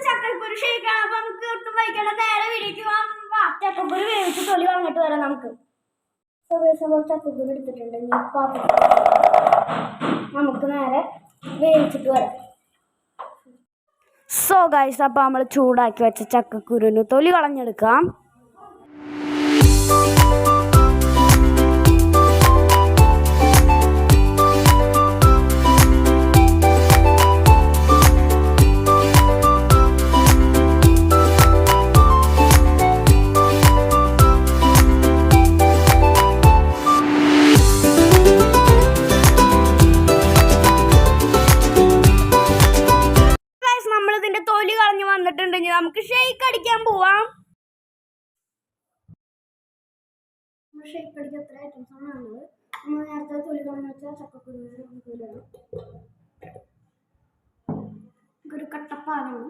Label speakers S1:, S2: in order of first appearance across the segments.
S1: ചക്കക്കുരു ഷേക്കാണ്. അപ്പൊ നമുക്ക് ഒട്ടും വൈകണ്ട നേരെ വീടിലേക്ക് ചക്കക്കുരു വേവിച്ച് തൊലി കളഞ്ഞിട്ട് വരാം നമുക്ക്. ചക്കക്കുരു എടുത്തിട്ടുണ്ട്. നമുക്ക് നേരെ വേവിച്ചിട്ട് വരാം. സോ ഗൈസ്, അപ്പോൾ നമ്മൾ ചൂടാക്കി വെച്ച ചക്കക്കുരുവിന് തൊലി കളഞ്ഞെടുക്കാം. തൊലി കളഞ്ഞു വന്നിട്ടുണ്ടെങ്കിൽ നമുക്ക് ഷേക്ക് അടിക്കാൻ പോവാം. ഷേക്ക് അടിക്കാൻ എത്ര ഐറ്റംസ് ആണ് വേണ്ടത്? നമ്മൾ നേരത്തെ തൊലി കളഞ്ഞു വെച്ചാൽ ചക്കക്കുരു ഒരു കട്ടപ്പാലാണ്.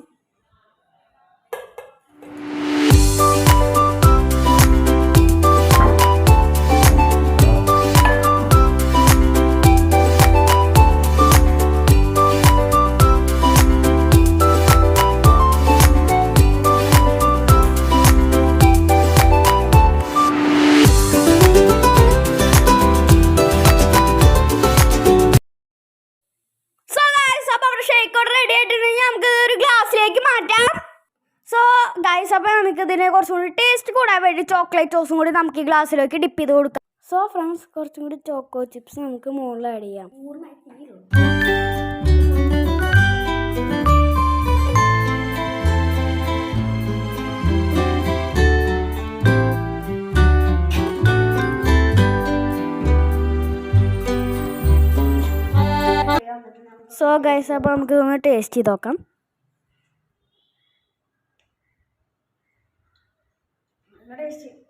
S1: റെഡി ആയിട്ടുണ്ടെങ്കിൽ നമുക്ക് ഒരു ഗ്ലാസ്സിലേക്ക് മാറ്റാം. സോ ഗൈസ്, അപ്പോൾ നമുക്ക് ഇതിനെ കുറച്ചും കൂടി ടേസ്റ്റ് കൂടാൻ വേണ്ടി ചോക്ലേറ്റ് സോസും കൂടി നമുക്ക് ഈ ഗ്ലാസ്സിലേക്ക് ഡിപ്പ് ചെയ്ത് കൊടുക്കാം. സോ ഫ്രണ്ട്സ്, കുറച്ചും കൂടി ചോക്കോ ചിപ്സ് നമുക്ക് മുകളിൽ ആഡ് ചെയ്യാം. സോ ഗൈസ്, അപ്പോൾ നമുക്ക് ഇതൊന്ന് ടേസ്റ്റ് ചെയ്ത് നോക്കാം. നല്ല ടേസ്റ്റ്.